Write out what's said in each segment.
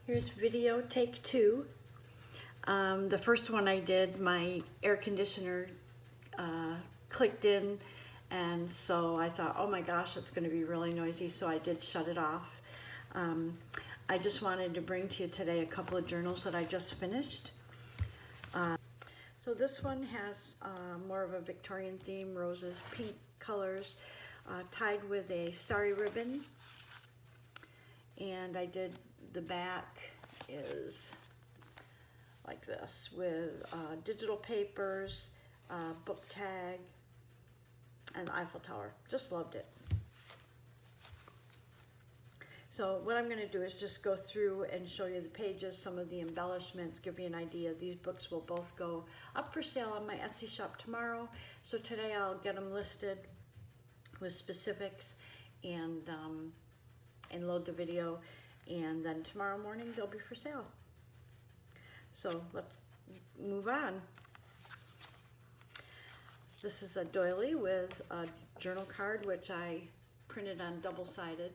Here's video take 2. The first one I did, my air conditioner clicked in, and so I thought, oh my gosh, it's going to be really noisy, so I did shut it off. I just wanted to bring to you today a couple of journals that I just finished. So this one has more of a Victorian theme, roses, pink colors, tied with a sari ribbon. And I did, the back is like this with digital papers, book tag, and Eiffel Tower. Just loved it. So what I'm going to do is just go through and show you the pages, some of the embellishments, give you an idea. These books will both go up for sale on my Etsy shop tomorrow. So today I'll get them listed with specifics and load the video. And then tomorrow morning they'll be for sale. So let's move on. This is a doily with a journal card, which I printed on double-sided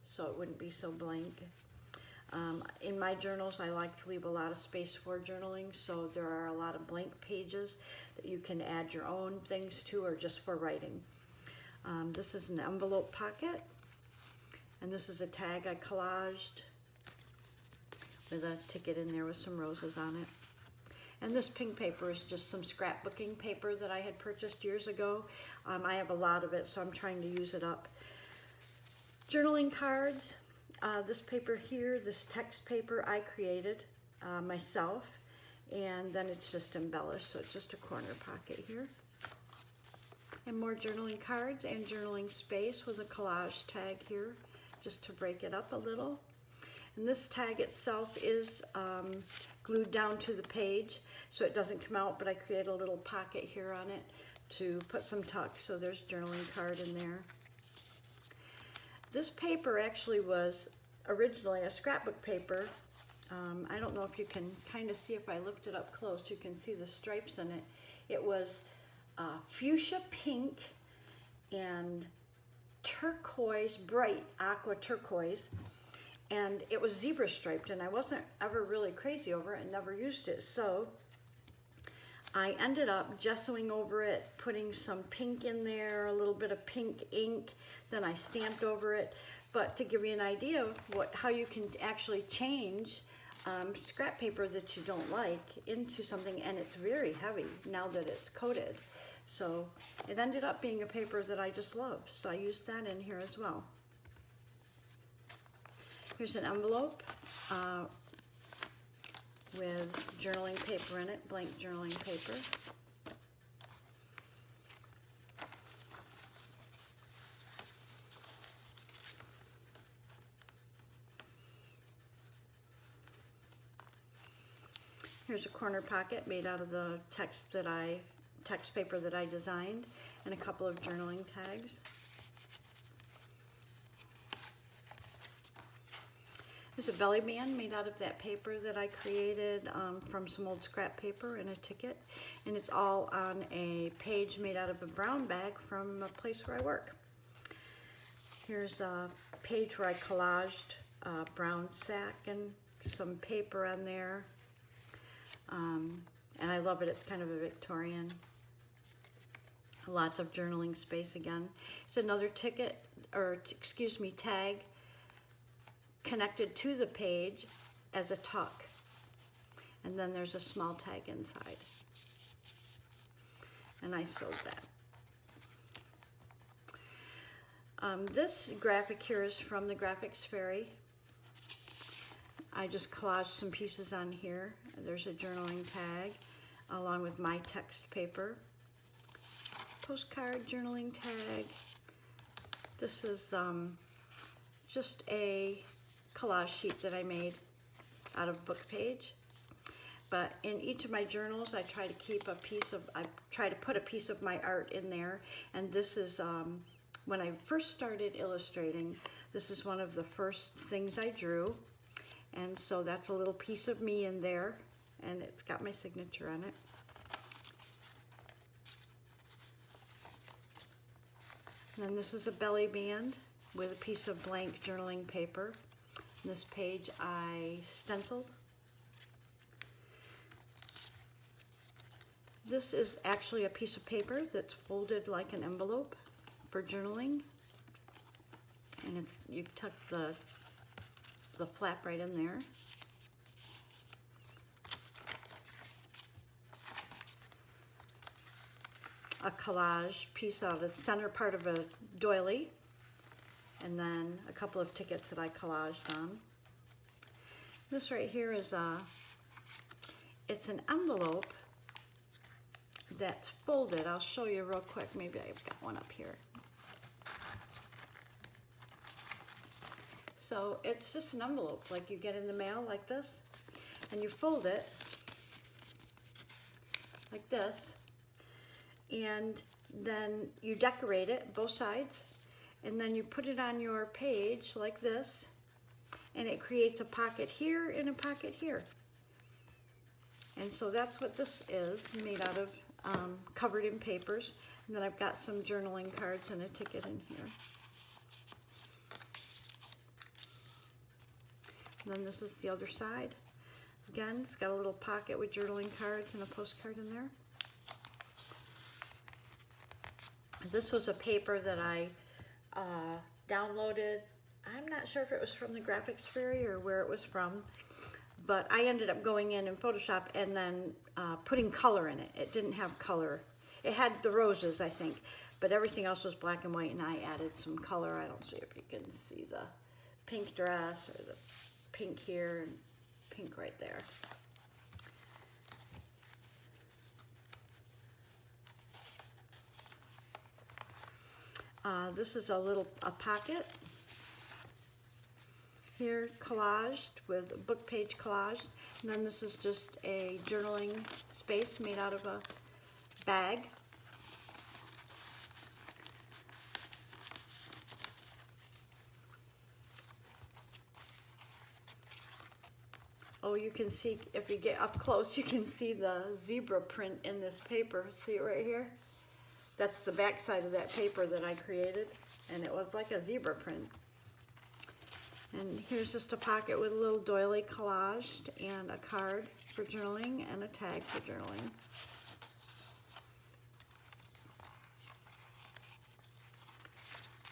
so it wouldn't be so blank. In my journals, I like to leave a lot of space for journaling, so there are a lot of blank pages that you can add your own things to or just for writing. This is an envelope pocket, and this is a tag I collaged with a ticket in there with some roses on it. And this pink paper is just some scrapbooking paper that I had purchased years ago. I have a lot of it, so I'm trying to use it up. Journaling cards. This paper here, this text paper, I created myself, and then it's just embellished, so it's just a corner pocket here. And more journaling cards and journaling space with a collage tag here, just to break it up a little. And this tag itself is glued down to the page, so it doesn't come out, but I create a little pocket here on it to put some tucks, so there's journaling card in there. This paper actually was originally a scrapbook paper. I don't know if you can kind of see, if I lift it up close, you can see the stripes in it. It was fuchsia pink and turquoise, bright aqua turquoise, and it was zebra striped, and I wasn't ever really crazy over it and never used it. So I ended up gessoing over it, putting some pink in there, a little bit of pink ink, then I stamped over it. But to give you an idea of how you can actually change scrap paper that you don't like into something, and it's very heavy now that it's coated. So it ended up being a paper that I just loved, so I used that in here as well. Here's an envelope with journaling paper in it, blank journaling paper. Here's a corner pocket made out of the text paper that I designed, and a couple of journaling tags. There's a belly band made out of that paper that I created from some old scrap paper and a ticket, and it's all on a page made out of a brown bag from a place where I work. Here's a page where I collaged a brown sack and some paper on there, and I love it. It's kind of a Victorian. Lots of journaling space again. It's another ticket, or excuse me, tag connected to the page as a tuck, and then there's a small tag inside, and I sewed that. This graphic here is from the Graphics Fairy. I just collaged some pieces on here. There's a journaling tag along with my text paper, postcard journaling tag. This is just a collage sheet that I made out of book page. But in each of my journals, I try to keep a piece of, I try to put a piece of my art in there. And this is, when I first started illustrating, this is one of the first things I drew. And so that's a little piece of me in there, and it's got my signature on it. And then this is a belly band with a piece of blank journaling paper. This page I stenciled. This is actually a piece of paper that's folded like an envelope for journaling. And it's, you tuck the flap right in there. A collage piece out of the center part of a doily, and then a couple of tickets that I collaged on. This right here is it's an envelope that's folded. I'll show you real quick. Maybe I've got one up here. So it's just an envelope like you get in the mail, like this, and you fold it like this, and then you decorate it both sides, and then you put it on your page like this, and it creates a pocket here and a pocket here. And so that's what this is, made out of, covered in papers. And then I've got some journaling cards and a ticket in here. And then this is the other side. Again, it's got a little pocket with journaling cards and a postcard in there. This was a paper that I downloaded. I'm not sure if it was from the Graphics Fairy or where it was from, but I ended up going in Photoshop and then putting color in it. It didn't have color. It had the roses, I think, but everything else was black and white, and I added some color. I don't see if you can see the pink dress or the pink here and pink right there. This is a pocket here, collaged with a book page collaged. And then this is just a journaling space made out of a bag. Oh, you can see, if you get up close, you can see the zebra print in this paper. See it right here? That's the back side of that paper that I created, and it was like a zebra print. And here's just a pocket with a little doily collaged and a card for journaling and a tag for journaling.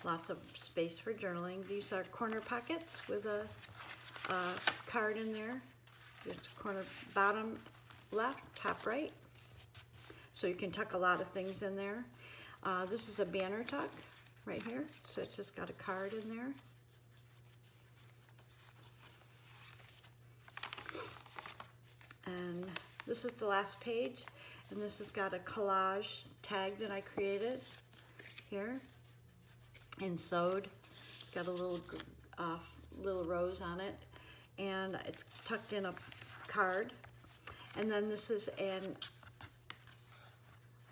Lots of space for journaling. These are corner pockets with a card in there. It's corner bottom left, top right. So you can tuck a lot of things in there. This is a banner tuck right here. So it's just got a card in there. And this is the last page. And this has got a collage tag that I created here and sewed. It's got a little rose on it. And it's tucked in a card. And then this is a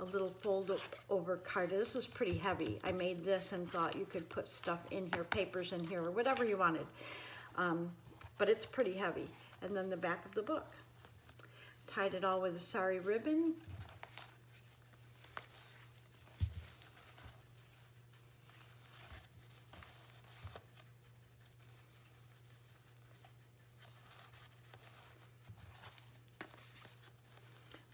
little fold over card. This is pretty heavy. I made this and thought you could put stuff in here, papers in here, or whatever you wanted. But it's pretty heavy. And then the back of the book. Tied it all with a sari ribbon.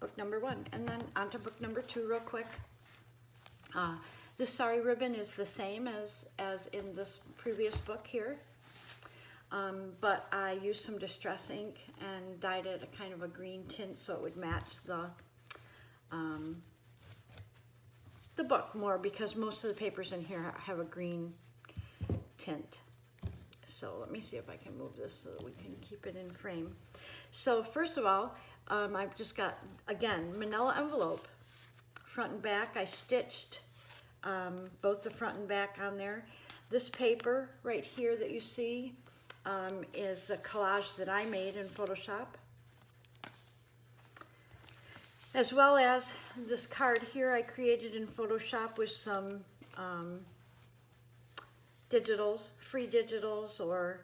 Book number 1, and then on to book number 2 real quick. This sari ribbon is the same as in this previous book here, but I used some distress ink and dyed it a kind of a green tint so it would match the book more, because most of the papers in here have a green tint. So let me see if I can move this so that we can keep it in frame. So first of all, I've just got, again, manila envelope, front and back. I stitched both the front and back on there. This paper right here that you see is a collage that I made in Photoshop, as well as this card here I created in Photoshop with some digitals, free digitals, or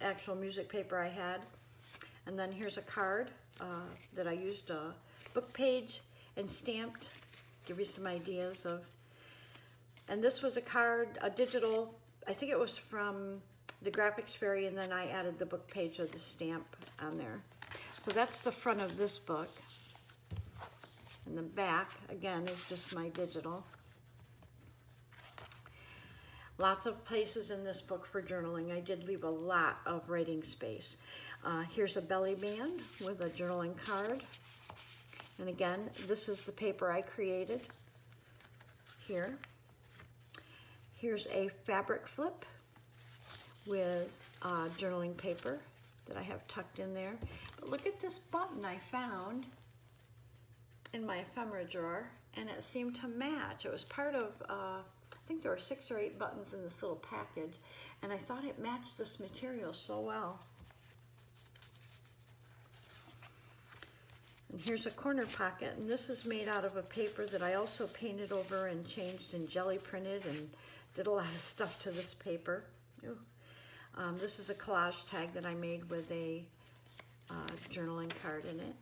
actual music paper I had. And then here's a card that I used a book page and stamped, give you some ideas of. And this was a card, a digital, I think it was from the graphics fairy, and then I added the book page of the stamp on there. So that's the front of this book. And the back, again, is just my digital. Lots of places in this book for journaling. I did leave a lot of writing space. Here's a belly band with a journaling card. And again, this is the paper I created here. Here's a fabric flip with journaling paper that I have tucked in there. But look at this button I found in my ephemera drawer, and it seemed to match. It was part of, I think there were 6 or 8 buttons in this little package, and I thought it matched this material so well. And here's a corner pocket, and this is made out of a paper that I also painted over and changed and jelly printed and did a lot of stuff to this paper. This is a collage tag that I made with a journaling card in it.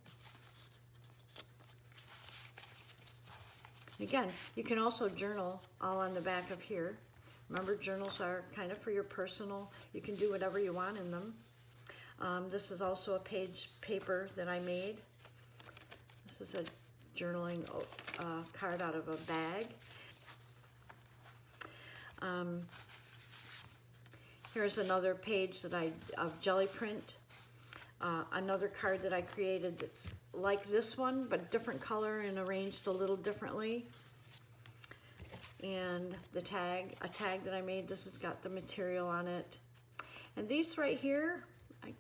Again, you can also journal all on the back of here. Remember, journals are kind of for your personal. You can do whatever you want in them. This is also a page paper that I made. This is a journaling card out of a bag. Here's another page that of jelly print. Another card that I created that's like this one, but different color and arranged a little differently. And a tag that I made. This has got the material on it. And these right here, I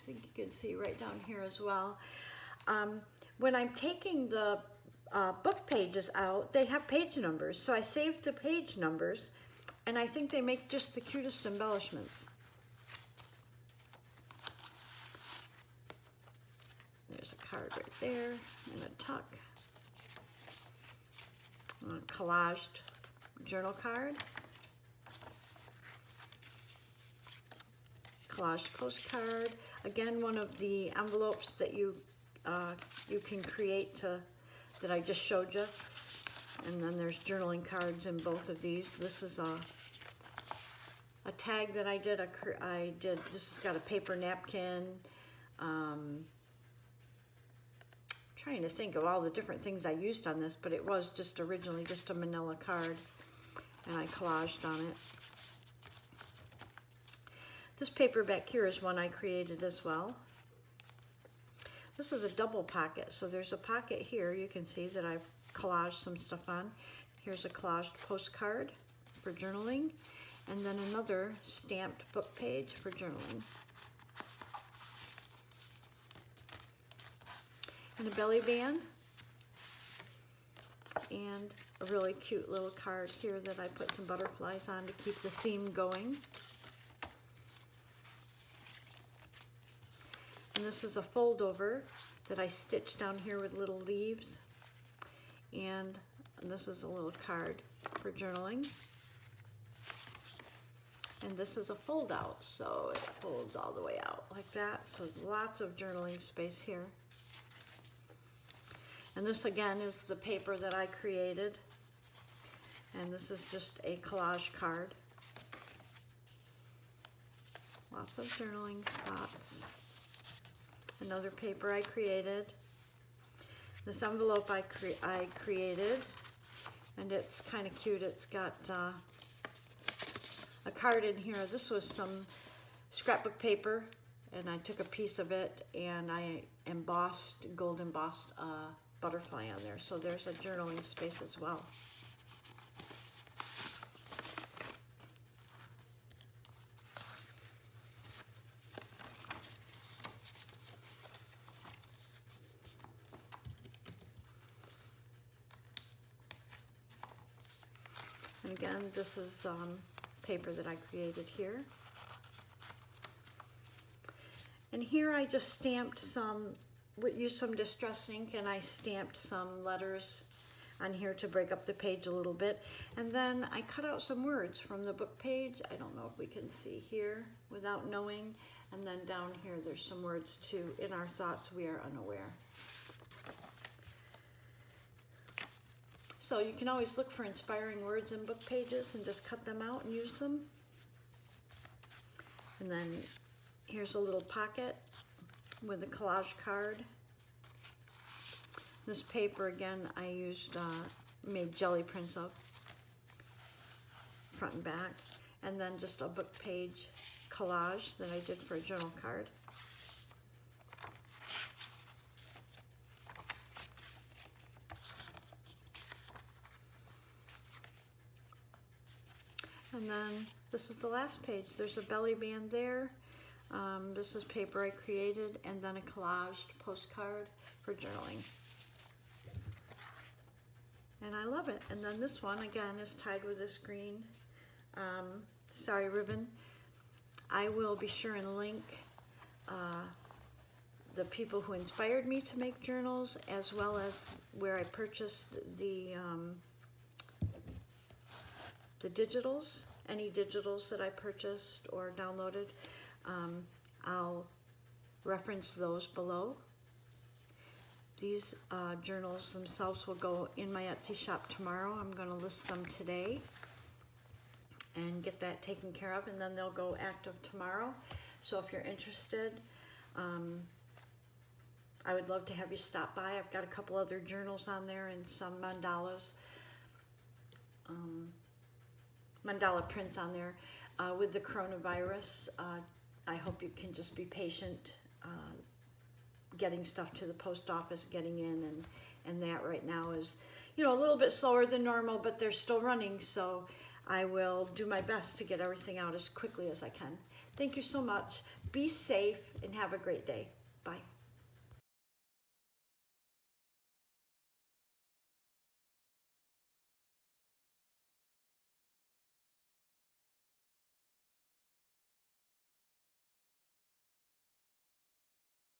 think you can see right down here as well. When I'm taking the book pages out, they have page numbers. So I saved the page numbers, and I think they make just the cutest embellishments. There's a card right there, and a tuck. A collaged journal card. Collaged postcard. Again, one of the envelopes that you can create that I just showed you. And then there's journaling cards in both of these. This is a tag that I did. This has got a paper napkin. Trying to think of all the different things I used on this, but it was just originally just a manila card, and I collaged on it. This paper back here is one I created as well. This is a double pocket, so there's a pocket here you can see that I've collaged some stuff on. Here's a collaged postcard for journaling, and then another stamped book page for journaling. And a belly band, and a really cute little card here that I put some butterflies on to keep the theme going. And this is a fold over that I stitched down here with little leaves. And this is a little card for journaling. And this is a fold out, so it folds all the way out like that. So lots of journaling space here. And this again is the paper that I created. And this is just a collage card. Lots of journaling spots. Another paper I created. This envelope I created, and it's kind of cute. It's got a card in here. This was some scrapbook paper, and I took a piece of it and I gold embossed butterfly on there. So there's a journaling space as well. And again, this is paper that I created here. And here I just stamped used some distress ink, and I stamped some letters on here to break up the page a little bit. And then I cut out some words from the book page. I don't know if we can see here without knowing. And then down here there's some words too. In our thoughts we are unaware. So you can always look for inspiring words in book pages and just cut them out and use them. And then here's a little pocket with a collage card. This paper, again, I used, made jelly prints of, front and back. And then just a book page collage that I did for a journal card. And then this is the last page. There's a belly band there. This is paper I created, and then a collaged postcard for journaling. And I love it. And then this one, again, is tied with this green sari ribbon. I will be sure and link the people who inspired me to make journals, as well as where I purchased the digitals, any digitals that I purchased or downloaded. I'll reference those below. These journals themselves will go in my Etsy shop tomorrow. I'm going to list them today and get that taken care of, and then they'll go active tomorrow. So if you're interested, I would love to have you stop by. I've got a couple other journals on there and some mandalas, mandala prints on there. With the coronavirus, I hope you can just be patient getting stuff to the post office, getting in, and that right now is, a little bit slower than normal, but they're still running, so I will do my best to get everything out as quickly as I can. Thank you so much. Be safe and have a great day. Bye.